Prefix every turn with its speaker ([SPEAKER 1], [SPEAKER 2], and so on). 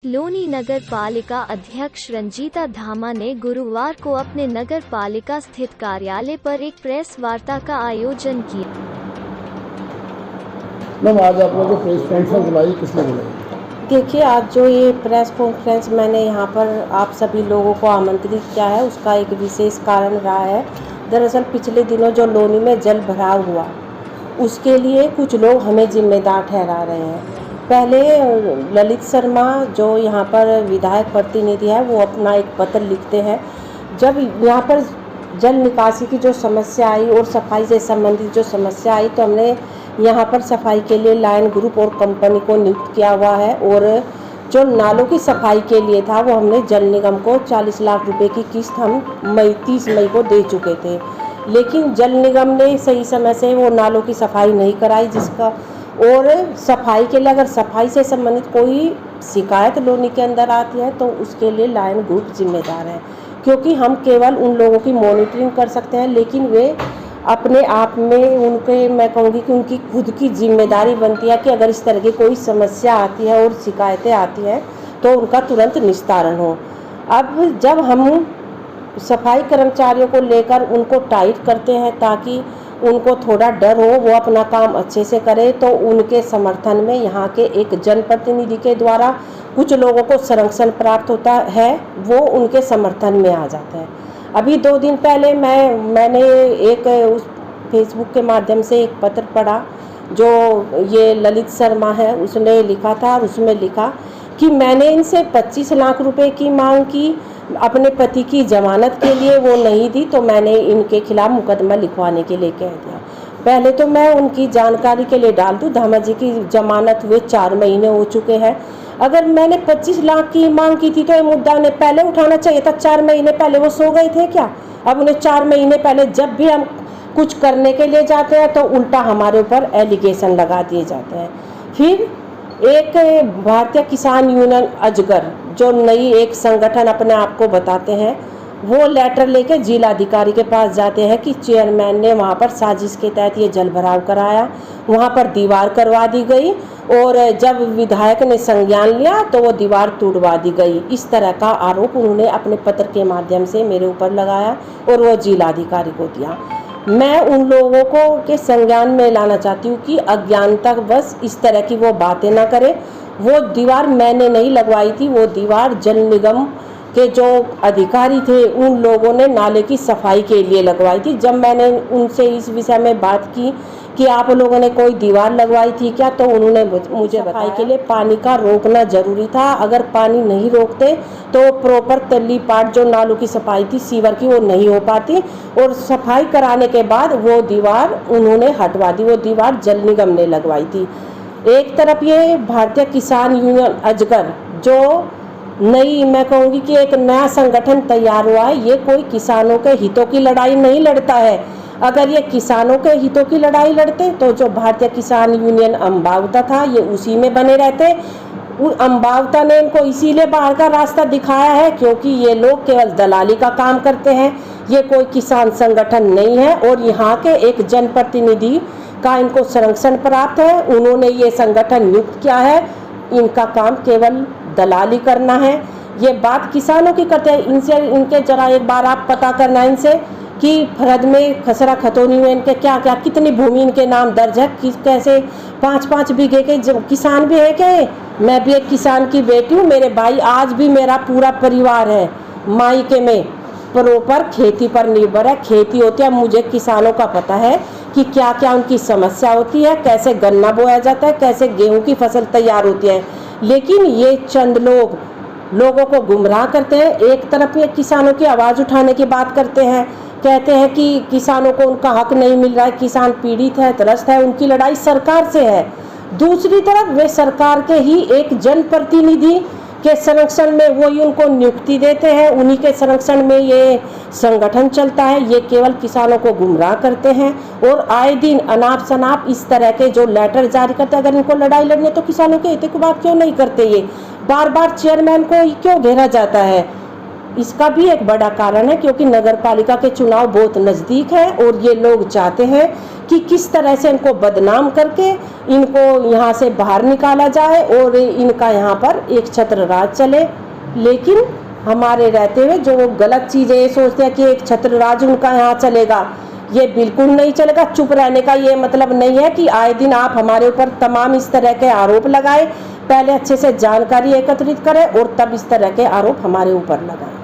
[SPEAKER 1] लोनी नगर पालिका अध्यक्ष रंजीता धामा ने गुरुवार को अपने नगर पालिका स्थित कार्यालय पर एक प्रेस वार्ता का आयोजन किया।
[SPEAKER 2] मैम, आज आपने जो प्रेस कॉन्फ्रेंस बुलाई, किसने बुलाई?
[SPEAKER 3] देखिए, आज जो ये प्रेस कॉन्फ्रेंस मैंने यहाँ पर आप सभी लोगों को आमंत्रित किया है, उसका एक विशेष कारण रहा है। दरअसल पिछले दिनों जो लोनी में जल भराव हुआ, उसके लिए कुछ लोग हमें जिम्मेदार ठहरा रहे हैं। पहले ललित शर्मा जो यहाँ पर विधायक प्रतिनिधि है, वो अपना एक पत्र लिखते हैं। जब यहाँ पर जल निकासी की जो समस्या आई और सफाई से संबंधित जो समस्या आई, तो हमने यहाँ पर सफाई के लिए लायन ग्रुप और कंपनी को नियुक्त किया हुआ है। और जो नालों की सफाई के लिए था, वो हमने जल निगम को 40 लाख रुपए की किस्त हम 30 मई को दे चुके थे। लेकिन जल निगम ने सही समय से वो नालों की सफाई नहीं कराई, जिसका और सफाई के लिए अगर सफाई से संबंधित कोई शिकायत लोनी के अंदर आती है, तो उसके लिए लायन ग्रुप जिम्मेदार है। क्योंकि हम केवल उन लोगों की मॉनिटरिंग कर सकते हैं, लेकिन वे अपने आप में उनके, मैं कहूँगी कि उनकी खुद की जिम्मेदारी बनती है कि अगर इस तरह की कोई समस्या आती है और शिकायतें आती हैं, तो उनका तुरंत निस्तारण हो। अब जब हम सफाई कर्मचारियों को लेकर उनको टाइट करते हैं ताकि उनको थोड़ा डर हो, वो अपना काम अच्छे से करे, तो उनके समर्थन में यहाँ के एक जनप्रतिनिधि के द्वारा कुछ लोगों को संरक्षण प्राप्त होता है, वो उनके समर्थन में आ जाते हैं। अभी 2 दिन पहले मैंने एक उस फेसबुक के माध्यम से एक पत्र पढ़ा, जो ये ललित शर्मा है उसने लिखा था, और उसमें लिखा कि मैंने इनसे 25 लाख रुपए की मांग की, अपने पति की जमानत के लिए, वो नहीं दी, तो मैंने इनके खिलाफ मुकदमा लिखवाने के लिए कह दिया। पहले तो मैं उनकी जानकारी के लिए डाल दूं, धामा जी की जमानत हुए 4 महीने हो चुके हैं। अगर मैंने 25 लाख की मांग की थी, तो ये मुद्दा उन्हें पहले उठाना चाहिए था। 4 महीने पहले वो सो गए थे क्या? अब उन्हें 4 महीने पहले, जब भी हम कुछ करने के लिए जाते हैं, तो उल्टा हमारे ऊपर एलिगेशन लगा दिए जाते हैं। फिर एक भारतीय किसान यूनियन अजगर, जो नई एक संगठन अपने आप को बताते हैं, वो लेटर लेके जिलाधिकारी के पास जाते हैं कि चेयरमैन ने वहाँ पर साजिश के तहत ये जल भराव कराया, वहाँ पर दीवार करवा दी गई, और जब विधायक ने संज्ञान लिया तो वो दीवार तोड़वा दी गई। इस तरह का आरोप उन्होंने अपने पत्र के माध्यम से मेरे ऊपर लगाया और वो जिलाधिकारी को दिया। मैं उन लोगों को के संज्ञान में लाना चाहती हूँ कि अज्ञानता बस इस तरह की वो बातें ना करें। वो दीवार मैंने नहीं लगवाई थी, वो दीवार जल निगम के जो अधिकारी थे, उन लोगों ने नाले की सफाई के लिए लगवाई थी। जब मैंने उनसे इस विषय में बात की कि आप लोगों ने कोई दीवार लगवाई थी क्या, तो उन्होंने मुझे बताया के लिए पानी का रोकना जरूरी था। अगर पानी नहीं रोकते तो प्रॉपर तली पाट जो नालों की सफाई थी सीवर की, वो नहीं हो पाती, और सफाई कराने के बाद वो दीवार उन्होंने हटवा दी। वो दीवार जल निगम ने लगवाई थी। एक तरफ ये भारतीय किसान यूनियन अजगर, जो नई, मैं कहूँगी कि एक नया संगठन तैयार हुआ है, ये कोई किसानों के हितों की लड़ाई नहीं लड़ता है। अगर ये किसानों के हितों की लड़ाई लड़ते, तो जो भारतीय किसान यूनियन अम्बावता था, ये उसी में बने रहते। अम्बावता ने इनको इसीलिए बाहर का रास्ता दिखाया है क्योंकि ये लोग केवल दलाली का काम करते हैं, ये कोई किसान संगठन नहीं है। और यहाँ के एक जनप्रतिनिधि का इनको संरक्षण प्राप्त है, उन्होंने ये संगठन नियुक्त किया है, इनका काम केवल दलाली करना है। ये बात किसानों की करते हैं। इनसे, इनके जरा एक बार आप पता करना इनसे कि फरद में, खसरा खतौनी में इनके क्या क्या, कितनी भूमि इनके नाम दर्ज है, कैसे 5-5 बीघे के किसान भी है क्या? मैं भी एक किसान की बेटी हूँ, मेरे भाई, आज भी मेरा पूरा परिवार है मायके में प्रॉपर खेती पर निर्भर है, खेती होती है। मुझे किसानों का पता है कि क्या क्या उनकी समस्या होती है, कैसे गन्ना बोया जाता है, कैसे गेहूं की फसल तैयार होती है। लेकिन ये चंद लोग लोगों को गुमराह करते हैं। एक तरफ ये किसानों की आवाज़ उठाने की बात करते हैं, कहते हैं कि किसानों को उनका हक नहीं मिल रहा है, किसान पीड़ित है, त्रस्त है, उनकी लड़ाई सरकार से है। दूसरी तरफ वे सरकार के ही एक जनप्रतिनिधि के संरक्षण में वही उनको नियुक्ति देते हैं, उन्हीं के संरक्षण में ये संगठन चलता है। ये केवल किसानों को गुमराह करते हैं और आए दिन अनाप शनाप इस तरह के जो लेटर जारी करते हैं। अगर इनको लड़ाई लड़नी तो किसानों के हित की बात क्यों नहीं करते? ये बार बार चेयरमैन को क्यों घेरा जाता है? इसका भी एक बड़ा कारण है, क्योंकि नगर पालिका के चुनाव बहुत नज़दीक है और ये लोग चाहते हैं कि किस तरह से इनको बदनाम करके इनको यहाँ से बाहर निकाला जाए और इनका यहाँ पर एक छत्र राज चले। लेकिन हमारे रहते हुए जो गलत चीज़ें ये सोचते हैं कि एक छत्र राज उनका यहाँ चलेगा, ये बिल्कुल नहीं चलेगा। चुप रहने का ये मतलब नहीं है कि आए दिन आप हमारे ऊपर तमाम इस तरह के आरोप लगाए। पहले अच्छे से जानकारी एकत्रित करें और तब इस तरह के आरोप हमारे ऊपर लगाएं।